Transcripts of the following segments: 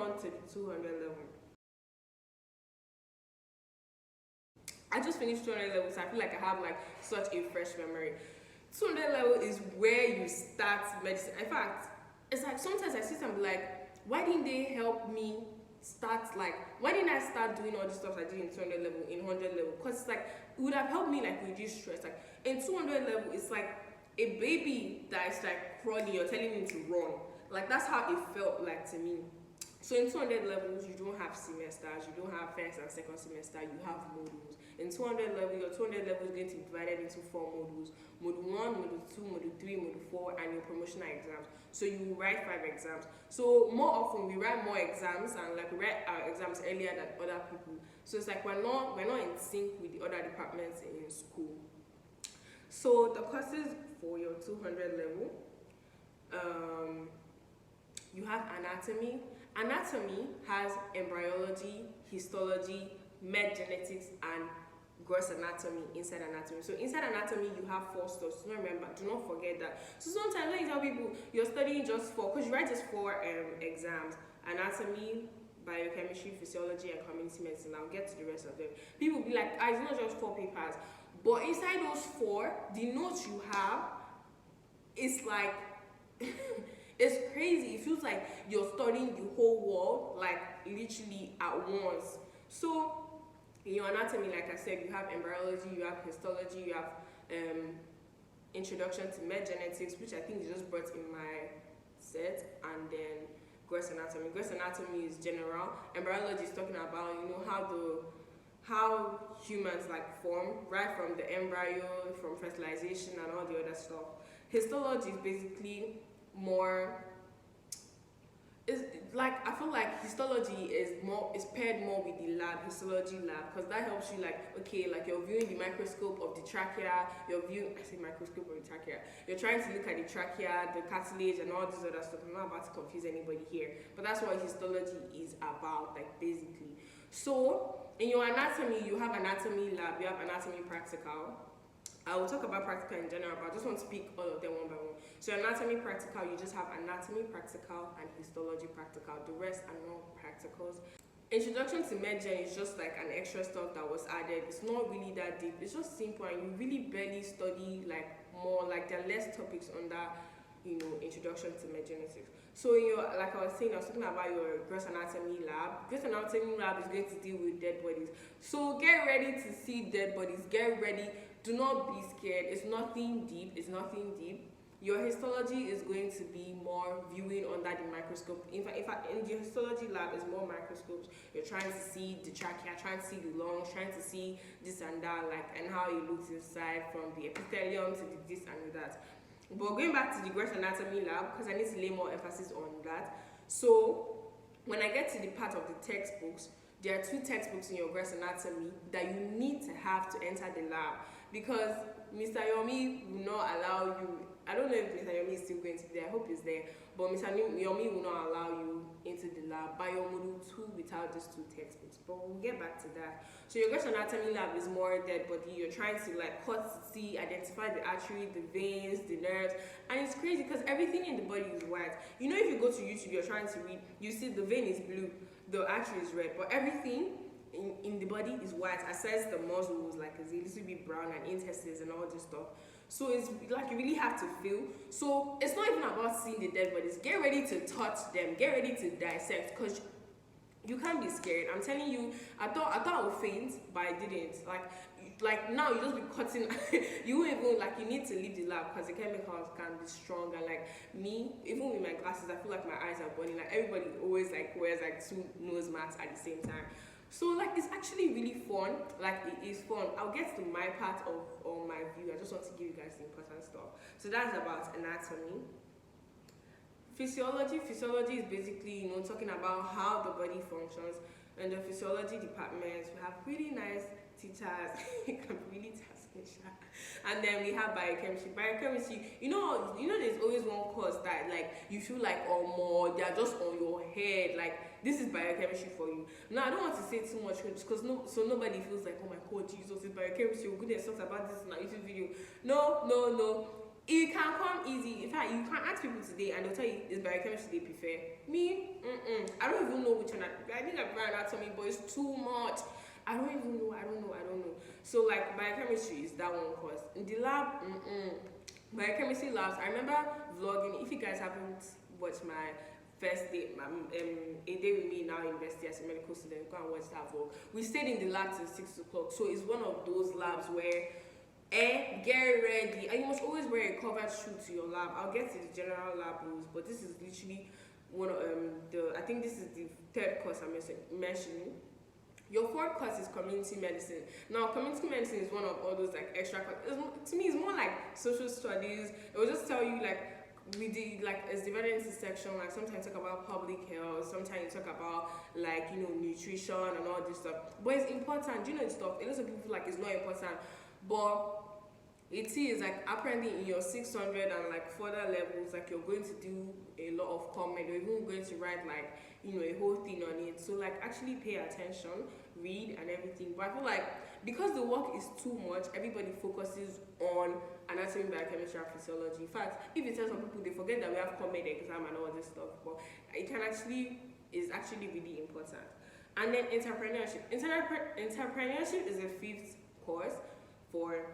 on to the 200 level. I just finished 200 level, so I feel like I have like such a fresh memory. 200 level is where you start medicine. In fact, it's like sometimes I sit and be like, why didn't they help me start, like, why didn't I start doing all the stuff I did in 200 level in 100 level? Because it's like, it would have helped me like reduce stress. Like in 200 level, it's like a baby that is like crawling, you're telling him to run. Like that's how it felt like to me. So in 200 levels, you don't have semesters, you don't have first and second semester, you have modules. In 200 level, your 200 level is going to be divided into 4 modules. Module 1, Module 2, Module 3, Module 4, and your promotional exams. So you write 5 exams. So more often, we write more exams, and like we write our exams earlier than other people. So it's like we're not in sync with the other departments in school. So the courses for your 200 level, you have anatomy. Anatomy has embryology, histology, med genetics, and gross anatomy inside anatomy. So inside anatomy, you have 4 stuff. So remember, do not forget that. So sometimes when you tell people you're studying just 4, because you write just 4 exams: anatomy, biochemistry, physiology, and community medicine. I'll get to the rest of them. People be like, it's not just 4 papers. But inside those 4, the notes you have is like it's crazy. It feels like you're studying the whole world, like literally at once. So in your anatomy, like I said, you have embryology, you have histology, you have introduction to med genetics, which I think is just brought in my set, and then gross anatomy. Gross anatomy is general. Embryology is talking about, you know, how humans like form, right from the embryo, from fertilization and all the other stuff. Histology is basically more, is like, I feel like histology is paired more with the lab, histology lab, because that helps you, like, okay, like you're viewing the microscope of the trachea, you're viewing, I say microscope of the trachea, you're trying to look at the trachea, the cartilage, and all this other stuff. I'm not about to confuse anybody here, but that's what histology is about, like, basically. So in your anatomy, you have anatomy lab, you have anatomy practical. I will talk about practical in general, but I just want to speak all of them one by one. So anatomy practical, you just have anatomy practical and histology practical. The rest are not practicals. Introduction to MedGen is just like an extra stuff that was added. It's not really that deep. It's just simple, and you really barely study like more. Like there are less topics under, you know, introduction to med genetics. So in your, like I was saying, I was talking about your gross anatomy lab. Gross anatomy lab is going to deal with dead bodies. So get ready to see dead bodies. Get ready. Do not be scared. It's nothing deep. It's nothing deep. Your histology is going to be more viewing under the microscope. In fact, in the histology lab is more microscopes. You're trying to see the trachea, trying to see the lungs, trying to see this and that, like, and how it looks inside, from the epithelium to the this and that. But going back to the gross anatomy lab, because I need to lay more emphasis on that. So when I get to the part of the textbooks, there are 2 textbooks in your gross anatomy that you need to have to enter the lab, because Mr. Yomi will not allow you. I don't know if Mr. Yomi is still going to be there. I hope he's there. But Mr. Yomi will not allow you into the lab by your module 2 without these 2 textbooks. But we'll get back to that. So your gross anatomy lab is more dead body. You're trying to like cut, see, identify the artery, the veins, the nerves. And it's crazy because everything in the body is white. You know, if you go to YouTube, you're trying to read, you see the vein is blue, the artery is red, but everything in the body is white, aside the muscles, like it's a little bit brown, and intestines and all this stuff. So it's like you really have to feel. So it's not even about seeing the dead bodies. Get ready to touch them. Get ready to dissect, because you can't be scared. I'm telling you, I thought I would faint, but I didn't. Like now you just be cutting. You even, like, you need to leave the lab because the chemicals can be strong. And like me, even with my glasses, I feel like my eyes are burning. Like everybody always like wears like 2 nose masks at the same time. So like it's actually really fun. Like it is fun. I'll get to my part of my view. I just want to give you guys the important stuff. So that's about anatomy. Physiology is basically, you know, talking about how the body functions. In the physiology department, we have really nice teachers. It can be really tasking. And then we have biochemistry. You know there's always one course that like you feel like more they're just on your head, like this is biochemistry for you. Now I don't want to say too much because so nobody feels like, oh my god, Jesus, it's biochemistry, we're good at stuff about this in our YouTube video. No. It can come easy. In fact, you can ask people today and they'll tell you is biochemistry they prefer. Me, I don't even know which one. I think I prefer anatomy, but it's too much. I don't even know. I don't know. So like biochemistry is that one course. In the lab, biochemistry labs. I remember vlogging. If you guys haven't watched my first day, a day with me in Nile University as a medical student, go and watch that vlog. We stayed in the lab till 6 o'clock. So it's one of those labs where get ready, and you must always wear a covered shoe to your lab. I'll get to the general lab rules, but this is literally one of I think this is the third course I'm mentioning. Your fourth course is community medicine. Now, community medicine is one of all those like extra courses. To me, it's more like social studies. It will just tell you like we did like it's divided into section. Like sometimes you talk about public health, sometimes you talk about like nutrition and all this stuff. But it's important. This stuff. A lot of people feel like it's not important, but it is. Like apparently in your 600 and like further levels, like you're going to do a lot of comment. You're even going to write like a whole thing on it. So like actually pay attention, read and everything. But I feel like because the work is too much, everybody focuses on anatomy, biochemistry and physiology. In fact, if you tell some people, they forget that we have comment exam and all this stuff. But it is actually really important. And then entrepreneurship. Entrepreneurship is a fifth course for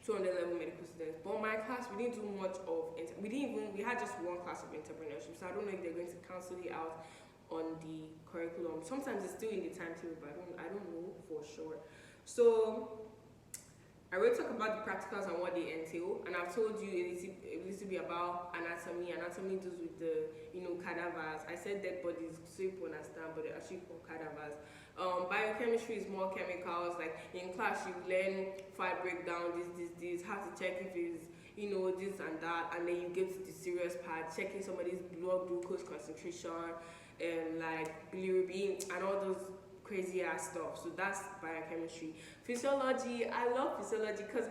200 level medical students. But my class, we didn't do much of we had just one class of entrepreneurship. So I don't know if they're going to cancel it out on the curriculum. Sometimes it's still in the timetable, but I don't know for sure. So I will talk about the practicals and what they entail, and I've told you a little bit about anatomy. Anatomy deals with the cadavers. I said dead bodies so people understand, but they're actually called cadavers. Biochemistry is more chemicals. Like in class, you learn fat breakdown, this, how to check if it's this and that, and then you get to the serious part, checking somebody's blood glucose concentration, and like bilirubin and all those crazy ass stuff. So that's biochemistry. Physiology, I love physiology because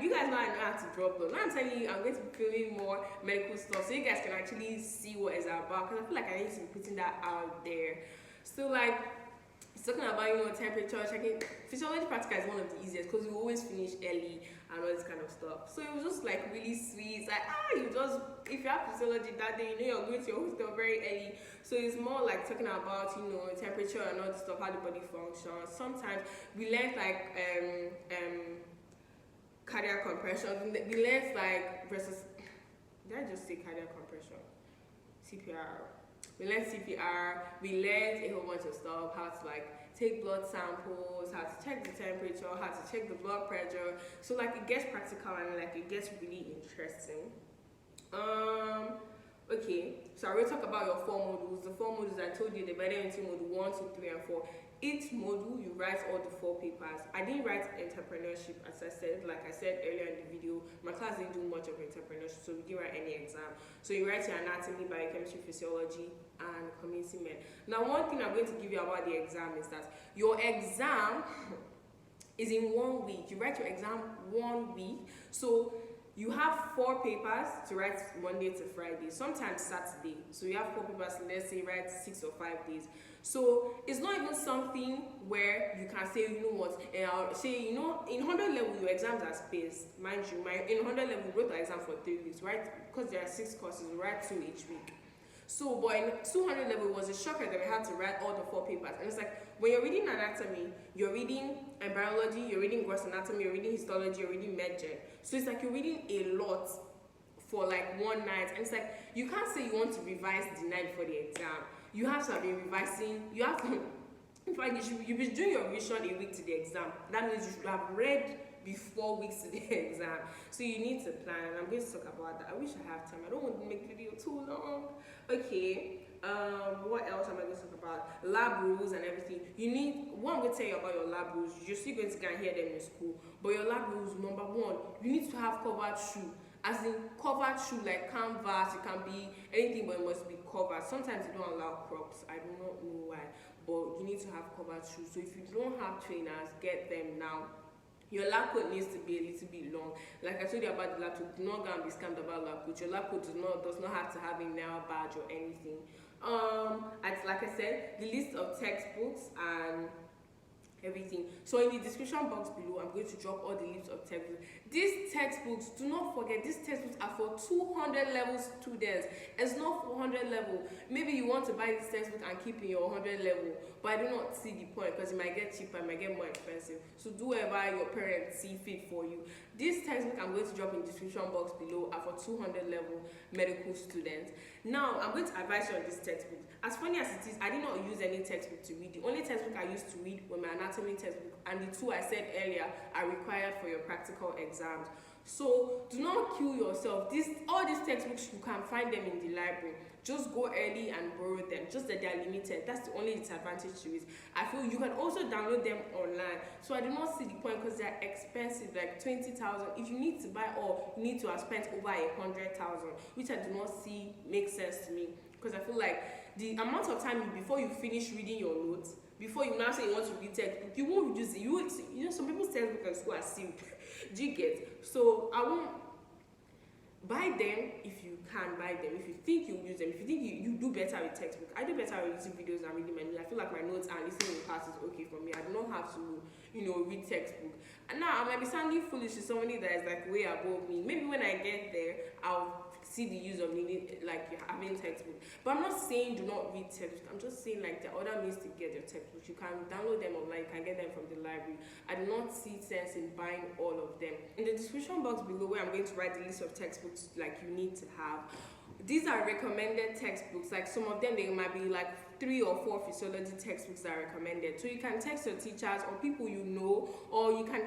you guys know I know how to drop blood. Now I'm telling you, I'm going to be filming more medical stuff so you guys can actually see what it's about, because I feel like I need to be putting that out there. So like talking about temperature checking, physiology practical is one of the easiest because we always finish early and all this kind of stuff. So it was just like really sweet. It's like if you have physiology that day, you're going to your hostel very early. So it's more like talking about temperature and all this stuff, how the body functions. Sometimes we learned like cardiac compression. We learned like did I just say cardiac compression? CPR. We learned CPR, we learned a whole bunch of stuff, how to like take blood samples, how to check the temperature, how to check the blood pressure. So like it gets practical and like it gets really interesting. Okay, so I will talk about your 4 modules. The 4 modules I told you, they divided into module 1, 2, 3, and 4. Each module, you write all the 4 papers. I didn't write entrepreneurship, as I said, like I said earlier in the video. My class didn't do much of entrepreneurship, so we didn't write any exam. So you write your anatomy, biochemistry, physiology, and community med. Now, one thing I'm going to give you about the exam is that your exam is in 1 week. You write your exam 1 week. So you have 4 papers to write Monday to Friday, sometimes Saturday. So you have 4 papers, let's say write 6 or 5 days. So it's not even something where you can say, say, in 100 level, your exams are spaced. Mind you, in 100 level, we wrote the exam for 3 weeks, right? Because there are 6 courses, we write 2 each week. So, but in 200 level, it was a shocker that we had to write all the 4 papers. And it's like, when you're reading anatomy, you're reading embryology, you're reading gross anatomy, you're reading histology, you're reading medgen. So it's like you're reading a lot for like one night. And it's like, you can't say you want to revise the night before the exam. You have to have been revising. You have to, in fact, you be doing your revision a week to the exam. That means you should have read before weeks to the exam. So you need to plan, and I'm going to talk about that. I wish I have time. I don't want to make the video too long. Okay. What else am I going to talk about? Lab rules and everything. What I'm going to tell you about your lab rules, you're still going to go and hear them in school. But your lab rules, number 1, you need to have covered shoe. As in covered shoe, like canvas, it can be anything, but it must be covered. Sometimes they don't allow crops. I do not know why, but you need to have covered shoes. So if you don't have trainers, get them now. Your lab coat needs to be a little bit long. Like I told you about the lab coat, do not go and be scammed about lab coat. Your lab coat does not have to have a nail badge or anything. Like I said, the list of textbooks and everything. So in the description box below, I'm going to drop all the links of textbooks. These textbooks, do not forget, these textbooks are for 200 level students. It's not 400 level. Maybe you want to buy this textbook and keep in your 100 level, but I do not see the point because it might get cheaper, it might get more expensive. So do whatever your parents see fit for you. This textbook I'm going to drop in the description box below are for 200 level medical students. Now, I'm going to advise you on this textbook. As funny as it is, I did not use any textbook to read. The only textbook I used to read were my anatomy textbook, and the two I said earlier are required for your practical exams. So do not kill yourself. All these textbooks, you can find them in the library. Just go early and borrow them. Just that they are limited. That's the only disadvantage to it. I feel you can also download them online. So I do not see the point because they are expensive, like 20,000. If you need to buy all, you need to have spent over 100,000, which I do not see makes sense to me. Because I feel like the amount of time before you finish reading your notes, before you now say you want to read textbook, you won't reduce it. You know, some people's textbook and school are sealed. Do you get? So I won't buy them if you can buy them. If you think you use them, if you think you do better with textbook. I do better with YouTube videos and reading my notes. I feel like my notes and listening in class is okay for me. I do not have to, read textbook. And now I might be sounding foolish to somebody that is like way above me. Maybe when I get there, I'll see the use of needing, like, having textbook. But I'm not saying do not read textbook. I'm just saying, like, there are other means to get your textbooks. You can download them online, you can get them from the library. I do not see sense in buying all of them. In the description box below, where I'm going to write the list of textbooks like you need to have, these are recommended textbooks. Like, some of them, they might be like 3 or 4 physiology textbooks that are recommended. So you can text your teachers or people you know, or you can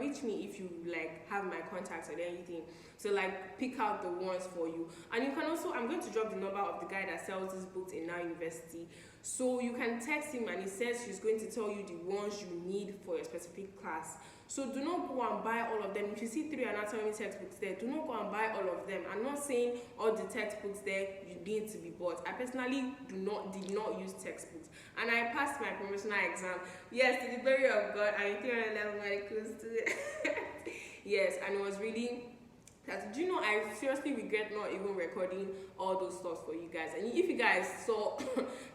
reach me if you like have my contacts or anything. So like pick out the ones for you. And you can also, I'm going to drop the number of the guy that sells these books in Nile University. So you can text him and he says he's going to tell you the ones you need for your specific class. So do not go and buy all of them. If you see 3 anatomy textbooks there, do not go and buy all of them. I'm not saying all the textbooks there you need to be bought. I personally did not use textbooks, and I passed my promotional exam. Yes, to the glory of God, I'm 311 medical student. Yes, and it was really. Do you know, I seriously regret not even recording all those stuff for you guys. And if you guys saw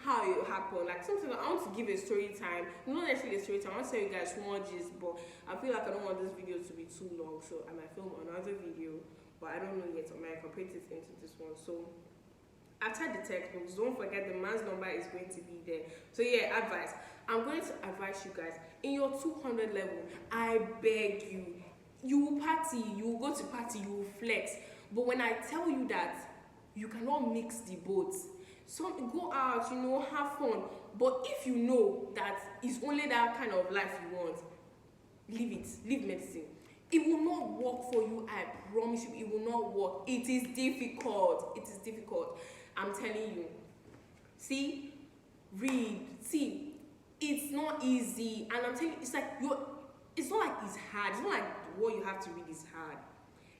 how it happened, like something, I want to give a story time, not necessarily a story time, I want to tell you guys more gist, but I feel like I don't want this video to be too long, so I might film another video, but I don't know yet. I might incorporate it into this one. So after the textbooks, don't forget the man's number is going to be there. So yeah, advice. I'm going to advise you guys, in your 200 level, I beg you, you will party, you will go to party, you will flex. But when I tell you that you cannot mix the boats, so go out, have fun. But if you know that it's only that kind of life you want, leave it, leave medicine. It will not work for you, I promise you, it will not work. It is difficult, I'm telling you. See, read, see, it's not easy, and I'm telling you, it's like it's not like it's hard. It's not like what you have to read is hard.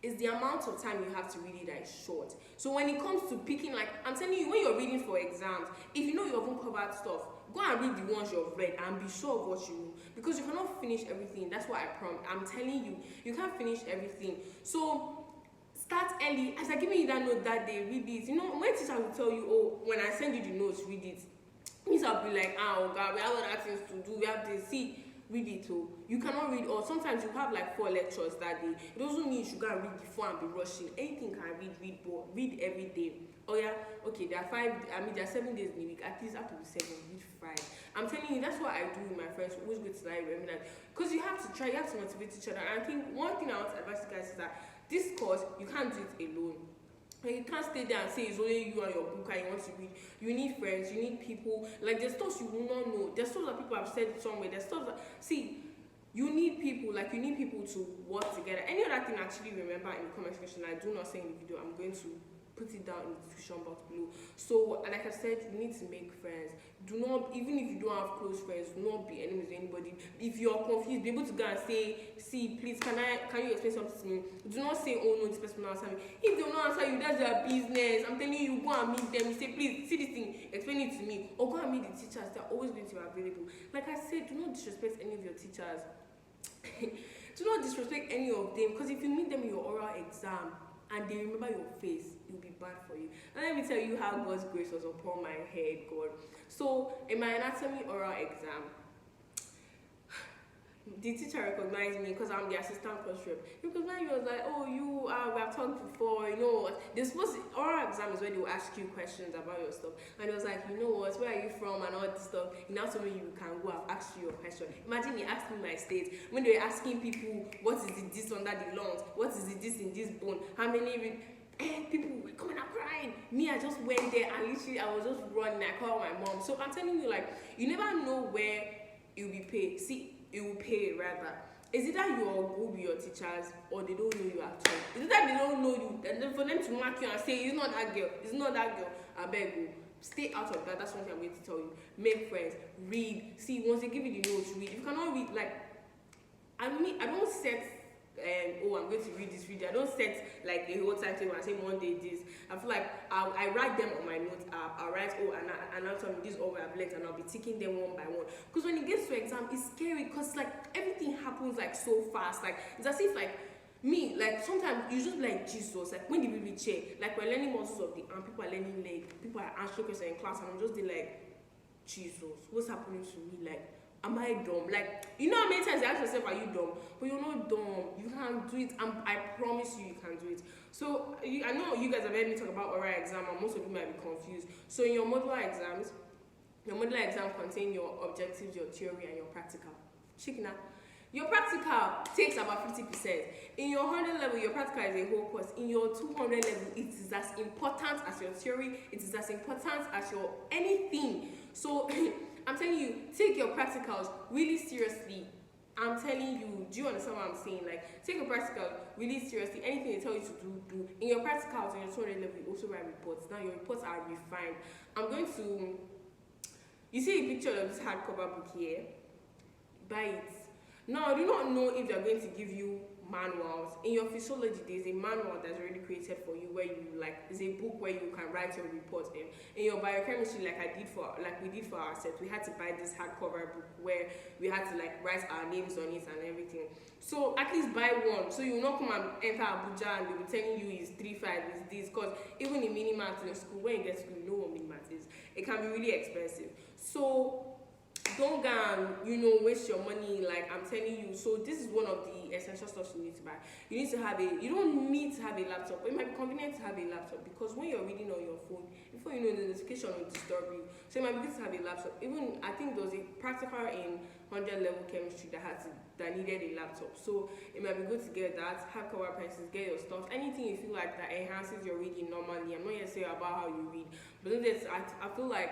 It's the amount of time you have to read it that is short. So when it comes to picking, like I'm telling you, when you're reading for exams, if you know you haven't covered stuff, go and read the ones you've read and be sure of what you know, because you cannot finish everything. That's what I promise. I'm telling you, you can't finish everything. So start early. As I give you that note that day, read it. When teacher will tell you, oh, when I send you the notes, read it. Means I'll be like, oh God, we have other things to do. We have to see. Read it too. You cannot read, or sometimes you have like 4 lectures that day. It doesn't mean you should go and read before and be rushing. Anything can read, but read every day. Oh yeah, okay, there are 7 days in a week. At least have to be 7, read 5. I'm telling you, that's what I do with my friends who always go to library. Because you have to try, you have to motivate each other. And I think one thing I want to advise you guys is that this course, you can't do it alone. Like, you can't stay there and say it's only you and your book and you want to read. You need friends, you need people. Like, there's stuff you will not know. There's stuff that people have said somewhere. There's stuff that, you need people, you need people to work together. Any other thing, actually remember in the comment section. I do not say in the video, I'm going to put it down in the description box below. So, like I said, you need to make friends. Do not, even if you don't have close friends, do not be enemies with anybody. If you're confused, be able to go and say, see, please, can you explain something to me? Do not say, oh no, this person will answer me. If they will not answer you, that's their business. I'm telling you, go and meet them. You say, please, see this thing, explain it to me. Or go and meet the teachers. They're always going to be available. Like I said, do not disrespect any of your teachers. Do not disrespect any of them, because if you meet them in your oral exam and they remember your face, it will be bad for you. And let me tell you how God's grace was upon my head, God. So in my anatomy oral exam, the teacher recognized me because I'm the assistant coach rep. He recognized me. Was like, oh, we have talked before. You know what? Oral exam is where they will ask you questions about your stuff. And he was like, you know what? Where are you from and all this stuff. He now told me you can go. I've asked you your question. Imagine he asked me my state when they were asking people what is the this under the lungs, what is the this in this bone, how many. People were coming out crying. Me, I just went there and literally I was just running. I called my mom. So I'm telling you, like, you never know where it will be paid. See, it will pay rather. Is it that you are good with your teachers or they don't know you at all? Is it that they don't know you? And then for them to mark you and say, it's not that girl, it's not that girl, I beg you. Stay out of that. That's one thing I'm going to tell you. Make friends. Read. See, once they give you the notes, read. If you cannot read, like, I don't set I'm going to read this video. I don't set like a whole timetable and say Monday this. I feel like I write them on my notes app. I'll write anatomy, this all I've learned, and I'll be ticking them one by one. Because when it gets to exam, it's scary because like everything happens like so fast. Like it's as if like me, like sometimes you just like Jesus, like when the baby chair, like we're learning muscles of the arm, people are learning leg, people are answering questions in class, and I'm just like, Jesus, what's happening to me? Like, am I dumb? Like, you know how many times you ask yourself, are you dumb? But you're not dumb. You can do it. I promise you can do it. So, I know you guys have heard me talk about oral exam, and most of you might be confused. So, in your modular exams contain your objectives, your theory, and your practical. Chicken out. Your practical takes about 50%. In your 100 level, your practical is a whole course. In your 200 level, it is as important as your theory. It is as important as your anything. So, I'm telling you, take your practicals really seriously. I'm telling you, do you understand what I'm saying? Like, take your practicals really seriously. Anything they tell you to do. In your practicals, in your 200 level, you also write reports. Now, your reports are refined. I'm going to, you see a picture of this hardcover book here? Buy it. Now, I do not know if they're going to give you manuals. In your physiology, there's a manual that's already created for you where you there's a book where you can write your report in. In your biochemistry, we did for our set, we had to buy this hardcover book where we had to write our names on it and everything. So at least buy one, so you will not come and enter Abuja and they'll be telling you is 3-5 is this, because even in mini maths in school, when you get to school, you know what mini maths is. It can be really expensive. So don't go and waste your money, like I'm telling you. So this is one of the essential stuff you need to buy. You don't need to have a laptop, but it might be convenient to have a laptop because when you're reading on your phone, before you know, the notification will disturb you. So it might be good to have a laptop. Even I think there was a practical in 100 level chemistry that needed a laptop. So it might be good to get that, have cover pencils, get your stuff, anything you feel like that enhances your reading normally. I'm not yet saying about how you read, but I feel like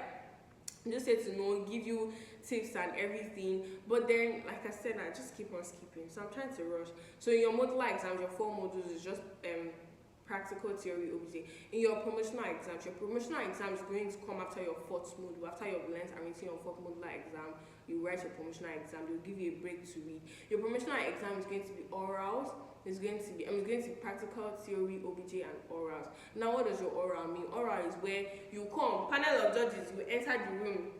just say to know, give you tips and everything, but then like I said, I just keep on skipping, so I'm trying to rush. So in your modular exams, your 4 modules is just practical, theory, OBJ. In your promotional exam is going to come after your 4th module. After you've learned and written your 4th modular exam, you write your promotional exam. They'll give you a break to read. Your promotional exam is going to be orals. It's going to be practical, theory, OBJ, and orals. Now, what does your oral mean? Oral is where you come, panel of judges, you enter the room.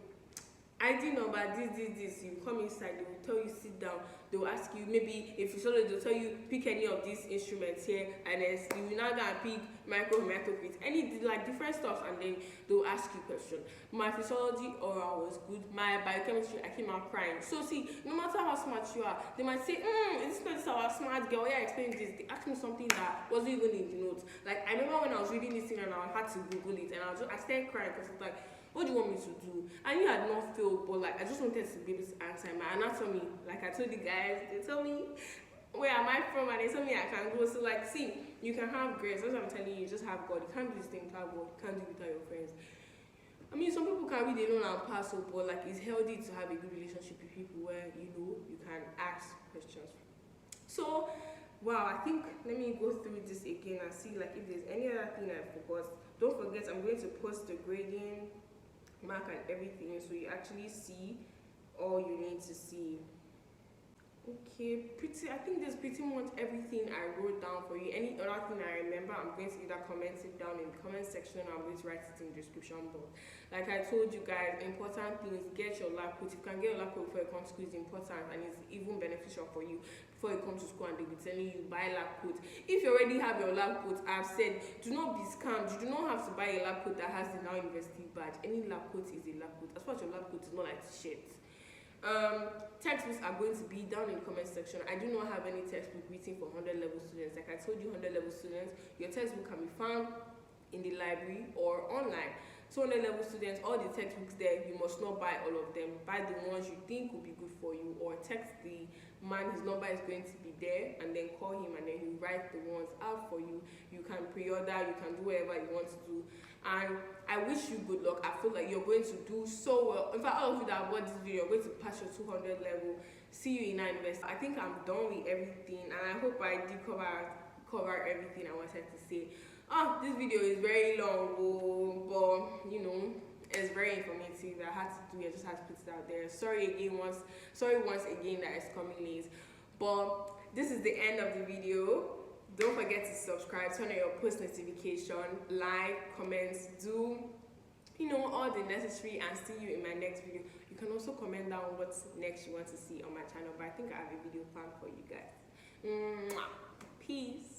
ID number, this. You come inside, they will tell you sit down. They will ask you, maybe if you they'll tell you pick any of these instruments here, and then you will now go and pick micropit, any different stuff, and then they'll ask you questions. My physiology oral was good. My biochemistry, I came out crying. So see, no matter how smart you are, they might say, it's not our smart girl. Yeah, explain this. They asked me something that wasn't even in the notes. Like I remember when I was reading this thing and I had to Google it, and I started crying because it's like, what do you want me to do? And you had not failed, but I just wanted to be able to answer. My anatomy, like I told you guys, they told me where am I from, and they told me I can go. So see, you can have grace. That's what I'm telling you. You just have God. You can't do this thing without God. You can't do it without your friends. I mean, some people can read alone and pass up, but it's healthy to have a good relationship with people where you can ask questions. So, wow, I think let me go through this again and see if there's any other thing I forgot. Don't forget, I'm going to post the grading mark and everything, so you actually see all you need to see. Okay, I think there's pretty much everything I wrote down for you. Any other thing I remember, I'm going to either comment it down in the comment section, or I'm going to write it in the description box. Like I told you guys, important things, get your lab coat. If you can get your lab coat before you come to school, is important, and it's even beneficial for you before you come to school and they'll be telling you buy lab coat. If you already have your lab coat, I've said do not be scammed. You do not have to buy a lab coat that has the Nile University badge. Any lab coat is a lab coat. As far as your lab coat is not like t-shirt. Textbooks are going to be down in the comment section. I do not have any textbook written for 100 level students. Like I told you, 100 level students, your textbook can be found in the library or online. 200 level students, all the textbooks there, you must not buy all of them. Buy the ones you think will be good for you, or text the man, his number is going to be there, and then call him, and then he'll write the ones out for you. You can pre-order, you can do whatever you want to do, and I wish you good luck. I feel like you're going to do so well. In fact, all of you that watch this video, you're going to pass your 200 level. See you in Nile University. I think I'm done with everything, and I hope I did cover everything I wanted to say. This video is very long, but you know, it's very informative. I had to do it, I just had to put it out there. Sorry once again that it's coming late. But this is the end of the video. Don't forget to subscribe, turn on your post notification, like, comments, do all the necessary, and see you in my next video. You can also comment down what's next you want to see on my channel, but I think I have a video planned for you guys. Peace.